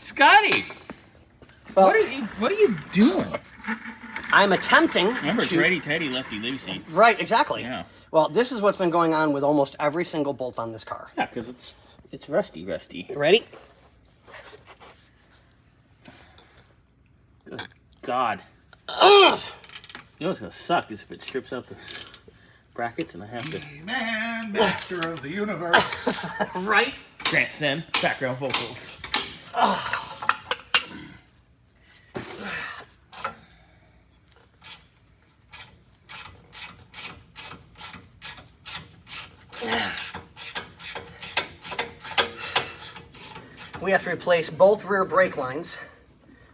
Scotty, Well, what are you doing? I'm attempting Remember, to... righty tighty, lefty loosey. Right, exactly. Yeah. Well, this is what's been going on with almost every single bolt on this car. Yeah, because it's rusty. Ready? Good God. You know what's gonna suck is if it strips out those brackets and I have to Man, master of the universe. Right? transcend background vocals. We have to replace both rear brake lines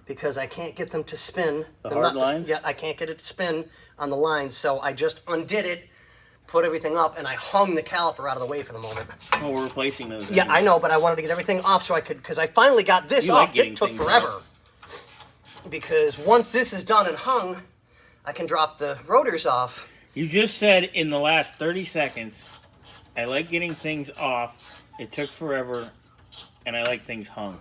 because I can't get them to spin. The hard nut, lines? Yeah, I can't get it to spin on the lines, so I just undid it, put everything up, and I hung the caliper out of the way for the moment. Oh, we're replacing those. Yeah, I know, but I wanted to get everything off so I could, because I finally got this You off. like getting It took things forever. Because once this is done and hung, I can drop the rotors off. You just said in the last 30 seconds, I like getting things off. It took forever, and I like things hung.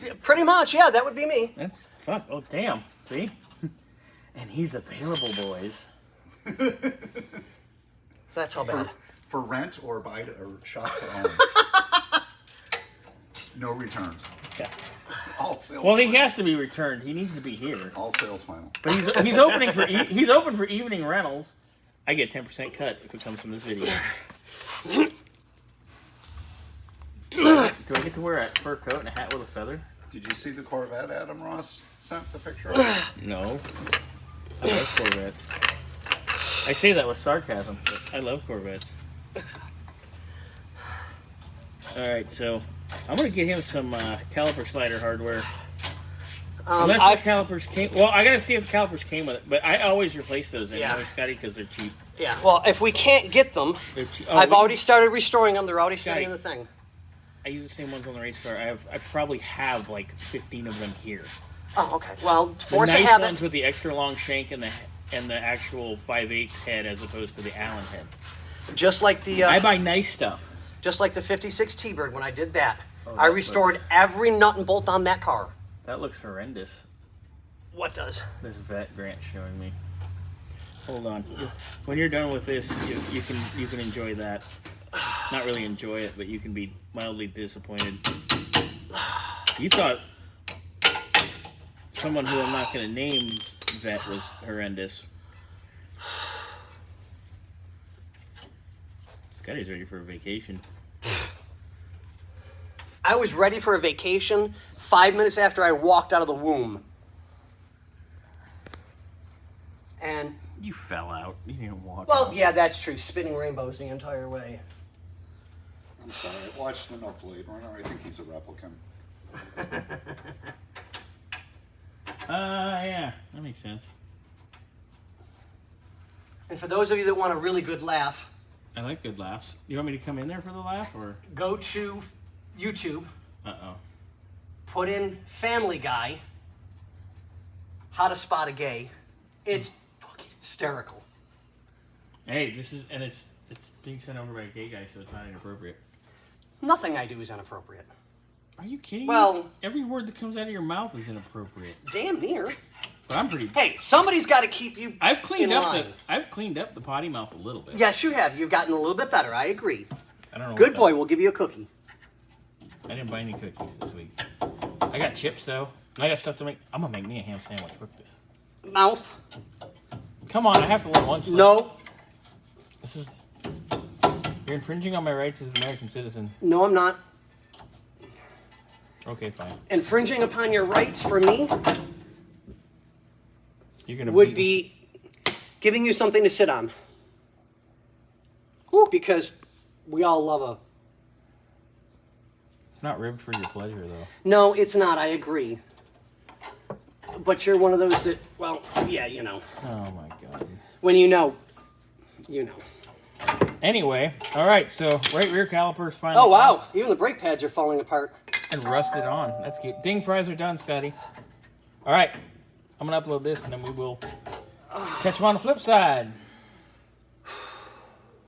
Yeah, pretty much, yeah, that would be me. That's fuck. Oh damn. See? And he's available, boys. That's how bad. For rent or buy or shop to own. No returns. Yeah. All sales. Well, he has to be returned. He needs to be here. All sales final. But he's opening for he's open for evening rentals. I get 10% cut if it comes from this video. Do I get to wear a fur coat and a hat with a feather? Did you see the Corvette Adam Ross sent the picture of? No. I love Corvettes. I say that with sarcasm, but I love Corvettes. Alright, so I'm going to get him some caliper slider hardware. Unless the calipers came... Well, I got to see if the calipers came with it, but I always replace those anyway, Scotty, because they're cheap. Yeah, well, if we can't get them, They're cheap. Oh, I've already started restoring them. They're already Scotty. sitting in the thing. I use the same ones on the race car. I probably have like 15 of them here. Oh, okay. Well, The force nice a habit. ones with the extra long shank and the actual 5/8 head as opposed to the Allen head. Just like the I buy nice stuff. just like the 56 T-Bird when I did that. Oh, I that restored looks- every nut and bolt on that car. That looks horrendous. What does? This vet Grant's showing me. Hold on. When you're done with this, you can enjoy that. Not really enjoy it, but you can be mildly disappointed. You thought someone who I'm not going to name vet was horrendous. Scotty's ready for a vacation. I was ready for a vacation 5 minutes after I walked out of the womb. And, You fell out. You didn't walk. well, out. yeah, that's true. Spinning rainbows the entire way. I'm sorry, I watched enough Blade Runner. I think he's a replicant. Yeah, that makes sense. And for those of you that want a really good laugh, I like good laughs. You want me to come in there for the laugh, or? go to YouTube, Uh-oh. put in Family Guy, How to Spot a Gay. It's fucking hysterical. Hey, it's being sent over by a gay guy, so it's not inappropriate. Nothing I do is inappropriate. Are you kidding Well- me? Every word that comes out of your mouth is inappropriate. Damn near. But I'm pretty... Hey, somebody's got to keep you I've cleaned in up line. I've cleaned up the potty mouth a little bit. Yes, you have. You've gotten a little bit better. I agree. I don't know. Good boy. We'll give you a cookie. I didn't buy any cookies this week. I got chips though. And I got stuff to make. I'm gonna make me a ham sandwich. Look this. Mouth. Come on, I have to let one slip. No. This is... You're infringing on my rights as an American citizen. No, I'm not. Okay, fine. Infringing upon your rights for me You're gonna would be giving you something to sit on. Because we all love a... It's not ribbed for your pleasure though. No, it's not. I agree. But you're one of those that, well, yeah, you know. Oh my god. When you know, you know. Anyway, all right. So right rear calipers finally. Oh, wow. Even the brake pads are falling apart. And rusted on. That's good. Ding fries are done, Scotty. All right. I'm gonna upload this and then we will catch you on the flip side.